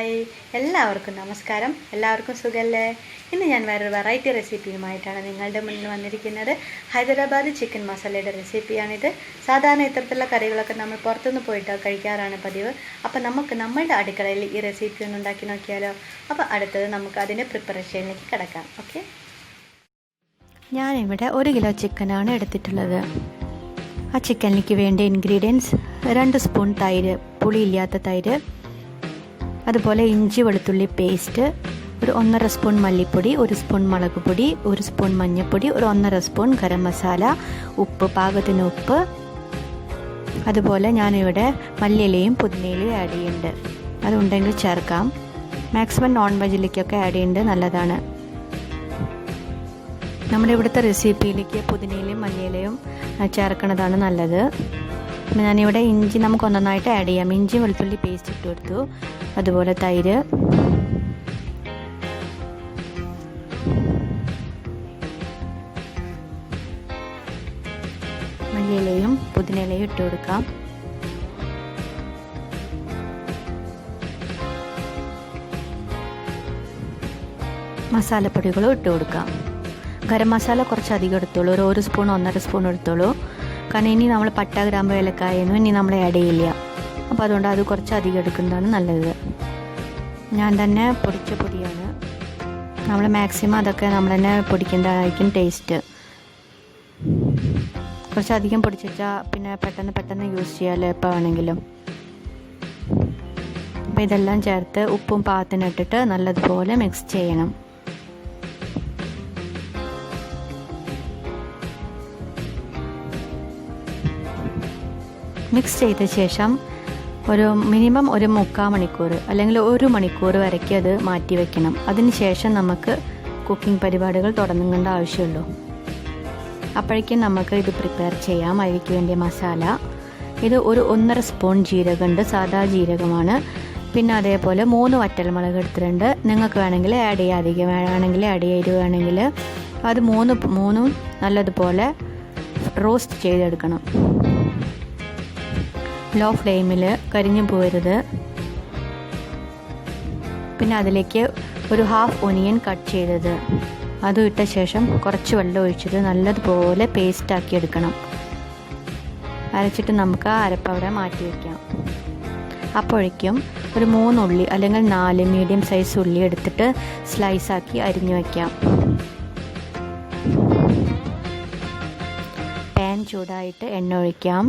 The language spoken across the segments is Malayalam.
ഹായ്, എല്ലാവർക്കും നമസ്കാരം. എല്ലാവർക്കും സുഖല്ലേ? ഇന്ന് ഞാൻ വേറൊരു വെറൈറ്റി റെസിപ്പിയുമായിട്ടാണ് നിങ്ങളുടെ മുന്നിൽ വന്നിരിക്കുന്നത്. ഹൈദരാബാദ് ചിക്കൻ മസാലയുടെ റെസിപ്പിയാണിത്. സാധാരണ ഇത്തരത്തിലുള്ള കറികളൊക്കെ നമ്മൾ പുറത്തുനിന്ന് പോയിട്ട് കഴിക്കാറാണ് പതിവ്. അപ്പോൾ നമുക്ക് നമ്മളുടെ അടുക്കളയിൽ ഈ റെസിപ്പി ഒന്ന് ഉണ്ടാക്കി നോക്കിയാലോ? അപ്പോൾ അടുത്തത് നമുക്ക് അതിൻ്റെ പ്രിപ്പറേഷനിലേക്ക് കിടക്കാം. ഓക്കെ, ഞാനിവിടെ 1 കിലോ ചിക്കനാണ് എടുത്തിട്ടുള്ളത്. ആ ചിക്കനിലേക്ക് വേണ്ട ഇൻഗ്രീഡിയൻസ് 2 സ്പൂൺ തൈര്, പുളിയില്ലാത്ത തൈര്, അതുപോലെ ഇഞ്ചി വെളുത്തുള്ളി പേസ്റ്റ്, ഒരു 1.5 സ്പൂൺ മല്ലിപ്പൊടി, 1 സ്പൂൺ മുളക് പൊടി, 1 സ്പൂൺ മഞ്ഞൾപ്പൊടി, ഒരു 1.5 സ്പൂൺ ഗരം മസാല, ഉപ്പ്, പാകത്തിന് ഉപ്പ്. അതുപോലെ ഞാനിവിടെ മല്ലിയിലയും പുതിനയിലയും ആഡ് ചെയ്യുന്നുണ്ട്. അതുണ്ടെങ്കിൽ ചേർക്കാം. മാക്സിമം നോൺ വെജിലേക്കൊക്കെ ആഡ് ചെയ്യുന്നത് നല്ലതാണ്. നമ്മുടെ ഇവിടുത്തെ റെസിപ്പിയിലേക്ക് പുതിനയിലയും മല്ലിയിലയും ചേർക്കുന്നതാണ് നല്ലത്. ഞാനിവിടെ ഇഞ്ചി നമുക്ക് ഒന്നൊന്നായിട്ട് ആഡ് ചെയ്യാം. ഇഞ്ചി വെളുത്തുള്ളി പേസ്റ്റ് ഇട്ട് കൊടുത്തു, അതുപോലെ തൈര്, മല്ലിയിലയും പുതിനയിലയും ഇട്ട് കൊടുക്കാം. മസാലപ്പൊടികളും ഇട്ട് കൊടുക്കാം. ഗരം മസാല കുറച്ച് അധികം എടുത്തോളൂ, ഒരു 1 സ്പൂൺ 1.5 സ്പൂൺ എടുത്തോളൂ. കാരണം ഇനി നമ്മൾ പട്ട, ഗ്രാമ്പ്, ഏലക്കായൊന്നും ഇനി നമ്മൾ ആഡ് ചെയ്യില്ല. അപ്പോൾ അതുകൊണ്ട് അത് കുറച്ച് അധികം എടുക്കുന്നതാണ് നല്ലത്. ഞാൻ തന്നെ പൊടിച്ച പൊടിയാണ്. നമ്മൾ മാക്സിമം അതൊക്കെ നമ്മൾ തന്നെ പൊടിക്കുന്നതായിരിക്കും ടേസ്റ്റ്. കുറച്ചധികം പൊടിച്ച് വെച്ചാൽ പിന്നെ പെട്ടെന്ന് യൂസ് ചെയ്യാമല്ലോ എപ്പോൾ വേണമെങ്കിലും. അപ്പോൾ ഇതെല്ലാം ചേർത്ത് ഉപ്പും പാകത്തിനിട്ടിട്ട് നല്ലതുപോലെ മിക്സ് ചെയ്യണം. മിക്സ് ചെയ്ത ശേഷം മിനിമം ഒരു 3/4 മണിക്കൂർ അല്ലെങ്കിൽ 1 മണിക്കൂർ വരയ്ക്ക് അത് മാറ്റി വയ്ക്കണം. അതിന് ശേഷം നമുക്ക് കുക്കിംഗ് പരിപാടികൾ തുടങ്ങേണ്ട ആവശ്യമുള്ളൂ. അപ്പോഴേക്കും നമുക്ക് ഇത് പ്രിപ്പയർ ചെയ്യാം. അതിലേക്ക് വേണ്ടിയ മസാല ഇത് ഒരു 1.5 സ്പൂൺ ജീരകമുണ്ട്, സാദാ ജീരകമാണ്. പിന്നെ അതേപോലെ 3 വറ്റൽമുളക് എടുത്തിട്ടുണ്ട്. നിങ്ങൾക്ക് വേണമെങ്കിൽ ആഡ് ചെയ്യാം, അധികം വേണമെങ്കിൽ ആഡ് ചെയ്യുകയാണെങ്കിൽ അത് മൂന്നും നല്ലതുപോലെ റോസ്റ്റ് ചെയ്തെടുക്കണം. ലോ ഫ്ലെയിമിൽ കരിഞ്ഞു പോകരുത്. പിന്നെ അതിലേക്ക് ഒരു 1/2 ഒനിയൻ കട്ട് ചെയ്തത് അതും ഇട്ട ശേഷം കുറച്ച് വെള്ളം ഒഴിച്ചിട്ട് നല്ലതുപോലെ പേസ്റ്റാക്കി എടുക്കണം. അരച്ചിട്ട് നമുക്ക് ആ അരപ്പ് അവിടെ മാറ്റി വയ്ക്കാം. അപ്പോഴേക്കും ഒരു 3 ഉള്ളി അല്ലെങ്കിൽ 4 മീഡിയം സൈസ് ഉള്ളി എടുത്തിട്ട് സ്ലൈസാക്കി അരിഞ്ഞു വയ്ക്കാം. പാൻ ചൂടായിട്ട് എണ്ണ ഒഴിക്കാം.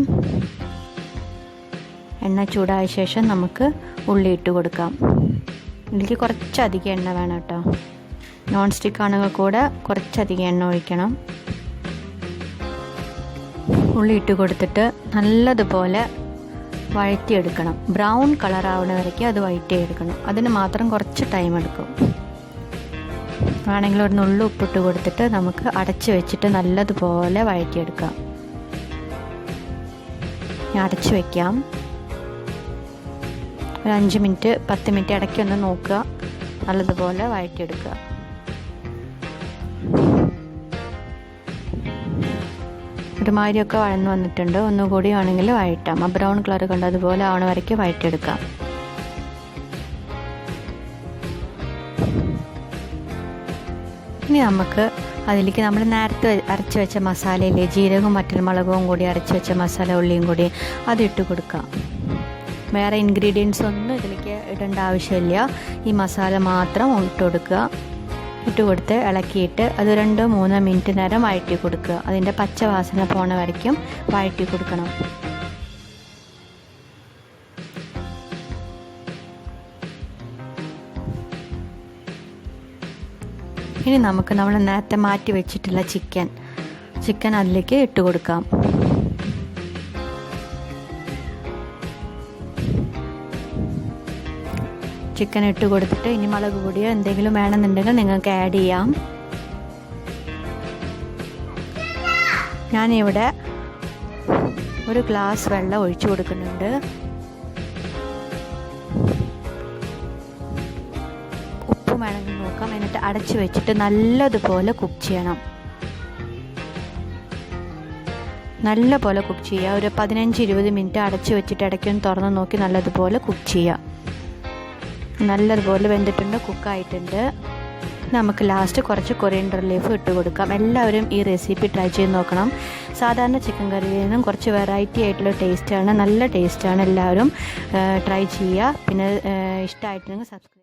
എണ്ണ ചൂടായ ശേഷം നമുക്ക് ഉള്ളി ഇട്ട് കൊടുക്കാം. ഇതിലേക്ക് കുറച്ചധികം എണ്ണ വേണം കേട്ടോ. നോൺ സ്റ്റിക്ക് ആണെങ്കിൽ കൂടെ കുറച്ചധികം എണ്ണ ഒഴിക്കണം. ഉള്ളി ഇട്ട് കൊടുത്തിട്ട് നല്ലതുപോലെ വഴറ്റിയെടുക്കണം. ബ്രൗൺ കളർ ആവുന്ന വരയ്ക്ക് അത് വഴറ്റിയെടുക്കണം. അതിന് മാത്രം കുറച്ച് ടൈം എടുക്കും. ആണെങ്കിൽ ഒരു നുള്ളു ഉപ്പിട്ട് കൊടുത്തിട്ട് നമുക്ക് അടച്ച് വെച്ചിട്ട് നല്ലതുപോലെ വഴറ്റിയെടുക്കാം. അടച്ച് വയ്ക്കാം. ഒരു 5 മിനിറ്റ് 10 മിനിറ്റ് ഇടയ്ക്കൊന്ന് നോക്കുക, നല്ലതുപോലെ വഴറ്റിയെടുക്കുക. ഒരുമാതിരിയൊക്കെ വഴന്ന് വന്നിട്ടുണ്ട്. ഒന്നുകൂടി ആണെങ്കിൽ വഴറ്റാം. ആ ബ്രൗൺ കളർ കണ്ട് അതുപോലെ ആവണ വരയ്ക്ക് വഴറ്റിയെടുക്കാം. ഇനി നമുക്ക് അതിലേക്ക് നമ്മൾ നേരത്തെ അരച്ച് വെച്ച മസാലയില്ലേ, ജീരകവും വറ്റൽമുളകും കൂടി അരച്ച് വെച്ച മസാല, ഉള്ളിയും കൂടി അതിട്ട് കൊടുക്കാം. വേറെ ഇൻഗ്രീഡിയൻസ് ഒന്നും ഇതിലേക്ക് ഇടേണ്ട ആവശ്യമില്ല. ഈ മസാല മാത്രം ഇട്ട് കൊടുക്കുക. ഇട്ട് കൊടുത്ത് ഇളക്കിയിട്ട് അത് 2-3 മിനിറ്റ് നേരം വഴറ്റി കൊടുക്കുക. അതിൻ്റെ പച്ച വാസന പോണ വരയ്ക്കും വഴറ്റി കൊടുക്കണം. ഇനി നമുക്ക് നമ്മൾ നേരത്തെ മാറ്റി വെച്ചിട്ടുള്ള ചിക്കൻ അതിലേക്ക് ഇട്ട് കൊടുക്കാം. ചിക്കൻ ഇട്ട് കൊടുത്തിട്ട് ഇനി മുളക് പൊടിയോ എന്തെങ്കിലും വേണമെന്നുണ്ടെങ്കിൽ നിങ്ങൾക്ക് ആഡ് ചെയ്യാം. ഞാനിവിടെ ഒരു ഗ്ലാസ് വെള്ളം ഒഴിച്ചു കൊടുക്കുന്നുണ്ട്. ഉപ്പ് വേണമെങ്കിൽ നോക്കാം. എന്നിട്ട് അടച്ചു വെച്ചിട്ട് നല്ലതുപോലെ കുക്ക് ചെയ്യണം. നല്ലപോലെ കുക്ക് ചെയ്യുക. ഒരു 15-20 മിനിറ്റ് അടച്ചു വെച്ചിട്ട് ഇടയ്ക്കൊന്ന് തുറന്ന് നോക്കി നല്ലതുപോലെ കുക്ക് ചെയ്യുക. നല്ലതുപോലെ വെന്തിട്ടുണ്ട്, കുക്കായിട്ടുണ്ട്. നമുക്ക് ലാസ്റ്റ് കുറച്ച് കൊറിയൻഡർ ലീഫ് ഇട്ട് കൊടുക്കാം. എല്ലാവരും ഈ റെസിപ്പി ട്രൈ ചെയ്ത് നോക്കണം. സാധാരണ ചിക്കൻ കറിയിൽ നിന്നും കുറച്ച് വെറൈറ്റി ആയിട്ടുള്ള ടേസ്റ്റാണ്, നല്ല ടേസ്റ്റാണ്. എല്ലാവരും ട്രൈ ചെയ്യുക. പിന്നെ ഇഷ്ടമായിട്ടുണ്ടെങ്കിൽ സബ്സ്ക്രൈബ്